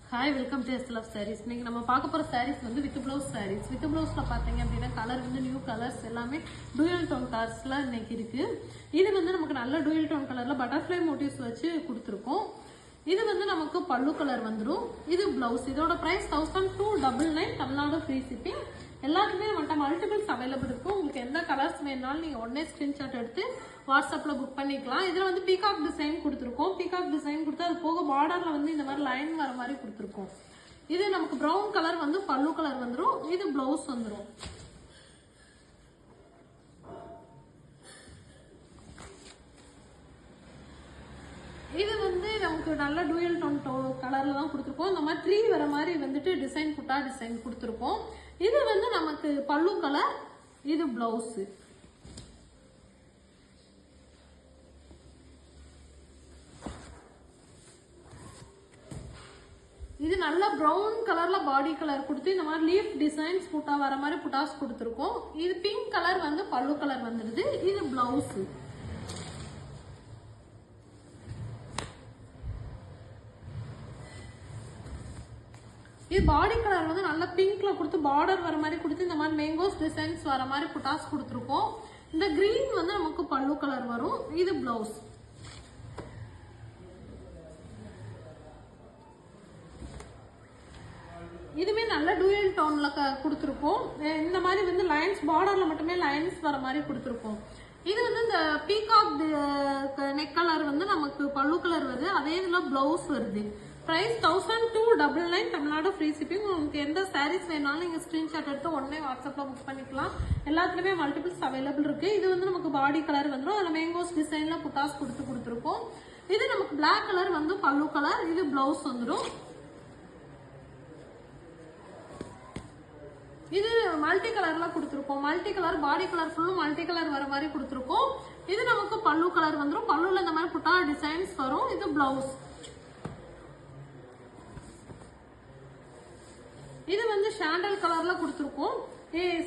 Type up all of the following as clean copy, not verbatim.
Hi welcome to S love sarees. இன்னைக்கு நம்ம பார்க்க போகிற சாரீஸ் வந்து வித் ப்ளவுஸ் சாரீஸ். வித் ப்ளவுஸில் பார்த்தீங்க அப்படின்னா கலர் வந்து நியூ கலர்ஸ் எல்லாமே டூயல் டோன் கலர்ஸ்லாம் இன்னைக்கு இருக்குது. இது வந்து நமக்கு நல்ல டூயல் டோன் கலரில் பட்டர்ஃப்ளை மோட்டிவ்ஸ் வச்சு கொடுத்துருக்கோம். இது வந்து நமக்கு பல்லு கலர் வந்துடும். இது பிளவுஸ். இதோட ப்ரைஸ் 1299 தமிழ்நாடு ஃப்ரீ ஷிப்பிங். எல்லாத்துக்குமே நம்மகிட்ட மல்டிபிள்ஸ் அவைலபிள் இருக்கும். உங்களுக்கு எந்த கலர்ஸ் வேணாலும் நீங்கள் உடனே ஸ்கிரீன்ஷாட் எடுத்து வாட்ஸ்அப்பில் புக் பண்ணிக்கலாம். இதில் வந்து பீகாக் டிசைன் கொடுத்துருக்கோம். பீகாக் டிசைன் கொடுத்து அது போக பார்டரில் வந்து இந்த மாதிரி லைன் வர மாதிரி கொடுத்துருக்கோம். இது நமக்கு ப்ரௌன் கலர் வந்து பல்லு கலர் வந்துடும். இது பிளவுஸ் வந்துடும். இது வந்து நமக்கு நல்ல டூயல் டோன் கலர்ல தான் கொடுத்துருக்கோம். இந்த மாதிரி ட்ரீ வர மாதிரி வந்துட்டு டிசைன் புட்டா டிசைன் கொடுத்துருக்கோம். இது வந்து நமக்கு பல்லு கலர், இது பிளவுஸ். இது நல்ல ப்ரௌன் கலர்ல பாடி கலர் கொடுத்து இந்த மாதிரி லீஃப் டிசைன்ஸ் புட்டா வர மாதிரி புட்டாஸ் கொடுத்துருக்கோம். இது பிங்க் கலர் வந்து பல்லு கலர் வந்துடுது. இது பிளவுஸ். இது பாடி கலர் வந்து நல்ல பிங்க்ல கொடுத்து பார்டர் வர மாதிரி கொடுத்து இந்த மாதிரி மேங்கோஸ் டிசைன்ஸ் வர மாதிரி புட்டாஸ் கொடுத்துருக்கோம். இந்த கிரீன் வந்து நமக்கு பல்லு கலர் வரும். இது பிளவுஸ். இதுவே நல்ல டூயல் டோன்ல கொடுத்துருக்கோம். இந்த மாதிரி வந்து லைன்ஸ் பார்டர்ல மட்டுமே லைன்ஸ் வர மாதிரி கொடுத்துருக்கோம். இது வந்து இந்த பீகாக் நெக் கலர் வந்து நமக்கு பல்லு கலர் வருது. அதே இதுல பிளவுஸ் வருது. Price 1299 Tamil Nadu free shipping. உங்களுக்கு எந்த சாரீஸ் வேணாலும் நீங்க ஸ்கிரீன்ஷாட் எடுத்து உடனே வாட்ஸ்அப்ல புக் பண்ணிக்கலாம். எல்லாத்துலயுமே மல்டிபிள்ஸ் அவைலபிள் இருக்கு. இது வந்து நமக்கு பாடி கலர் வந்துடும். அதுல மேங்கோஸ் டிசைன்ல புட்டாஸ் கொடுத்துருக்கோம். இது நமக்கு பிளாக் கலர் வந்து பல்லு கலர். இது பிளவுஸ் வந்துடும். இது மல்டி கலர்ல கொடுத்துருக்கோம். மல்டி கலர் பாடி கலர் ஃபுல்லும் மல்டி கலர் வர மாதிரி கொடுத்துருக்கோம். இது நமக்கு பல்லு கலர் வந்துடும். பல்லுல இந்த மாதிரி புட்டா டிசைன்ஸ் வரும். இது பிளவுஸ். இது வந்து சாண்டல் கலர்ல கொடுத்துருக்கோம்.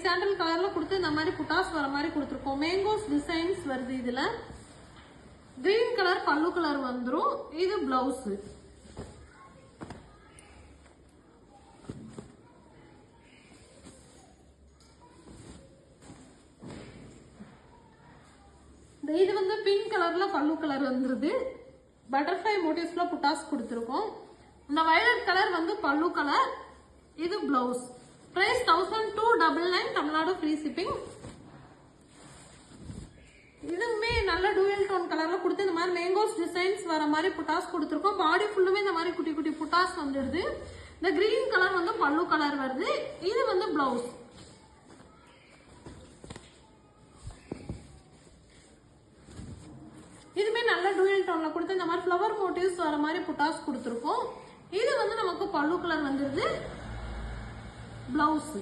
சாண்டல் கலர்ல கொடுத்து இந்த மாதிரி புட்டாஸ் வர மாதிரி கொடுத்துருக்கோம். மேங்கோஸ் டிசைன்ஸ் வருது. இதுல கிரீன் கலர் பல்லு கலர் வந்துடும். இது பிளவுஸ். இது வந்து பிங்க் கலர்ல பல்லு கலர் வந்துருது. பட்டர்ஃப்ளை மோட்டிவ்ஸ்ல புட்டாஸ் கொடுத்துருக்கோம். இந்த வயலட் கலர் வந்து பல்லு கலர். இது blouse. Price 1299 Tamil Nadu free shipping. இதுவுமே நல்ல டூயல் டோன் கலர்ல கொடுத்து இந்த மாதிரி மேங்கோஸ் டிசைன்ஸ் வர மாதிரி புட்டாஸ் கொடுத்துருக்கோம். பாடி ஃபுல்லுமே இந்த மாதிரி குட்டி குட்டி புட்டாஸ் வந்துடுது. இந்த கிரீன் கலர் வந்து பல்லு கலர் வருது. இது வந்து பிளவுஸ். இதுமே நல்ல டூயல் டோன்ல கொடுத்து இந்த மாதிரி ஃப்ளவர் மோட்டிவ்ஸ் வர மாதிரி புட்டாஸ் கொடுத்துருக்கோம். இது வந்து நமக்கு பல்லு கலர் வந்துருது. பிளவுஸ்.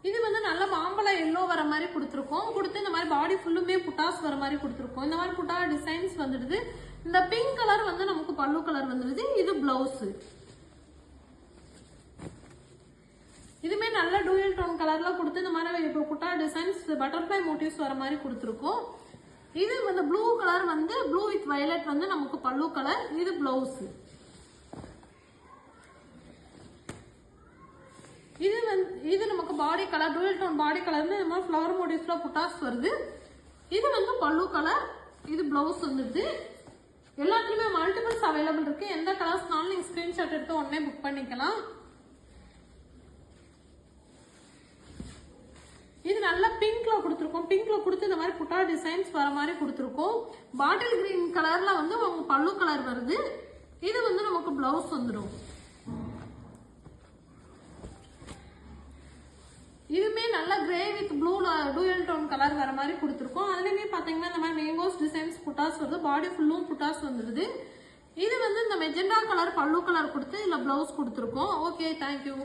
இது வந்து நல்ல மாம்பழ எல்லோ வர மாதிரி கொடுத்துருக்கோம். கொடுத்து இந்த மாதிரி பாடி ஃபுல்லுமே புட்டாஸ் வர மாதிரி கொடுத்துருக்கோம். இந்த மாதிரி புட்டா டிசைன்ஸ் வந்துடுது. இந்த பிங்க் கலர் வந்து நமக்கு பல்லு கலர் வந்துடுது. இது பிளவுஸ். இதுமே நல்ல டூயல் டோன் கலர்ல கொடுத்து இந்த மாதிரி புட்டா டிசைன்ஸ் பட்டர்ஃப்ளை மோட்டிவ்ஸ் வர மாதிரி கொடுத்துருக்கோம். இது வந்து ப்ளூ கலர் வந்து ப்ளூ வித் வயலட் வந்து நமக்கு பல்லு கலர். இது பிளவுஸ். இது நமக்கு body colour dual tone body colour இந்த மாதிரி ஃப்ளவர் மோட்டிவ்ஸ்ல புட்டாஸ் வருது. இது வந்து பல்லு கலர். இது பிளவுஸ் வந்துருது. எல்லாத்துலயுமே மல்டிபிள்ஸ் அவைலபிள் இருக்கு. எந்த கலர்ஸ்னாலும் நீங்க ஸ்கிரீன்ஷாட் எடுத்து உடனே புக் பண்ணிக்கலாம். இது நல்ல பிங்க்ல கொடுத்துருக்கோம். பிங்க்ல கொடுத்து இந்த மாதிரி புட்டா டிசைன்ஸ் வர மாதிரி கொடுத்துருக்கோம். பாட்டில் கிரீன் கலர்ல வந்து உங்க பல்லு கலர் வருது. இது வந்து நமக்கு பிளவுஸ் வந்துடும். இதுமே நல்ல grey with blue dual tone colour வர மாதிரி கொடுத்துருக்கோம். அதுலயுமே பாத்தீங்கன்னா இந்த மாதிரி மேங்கோஸ் டிசைன்ஸ் புட்டாஸ் வருது. பாடி ஃபுல்லும் புட்டாஸ் வந்துடுது. இது வந்து இந்த மெஜெண்டா கலர் பல்லு கலர் கொடுத்து இதுல பிளவுஸ் கொடுத்துருக்கோம். Okay, thank you.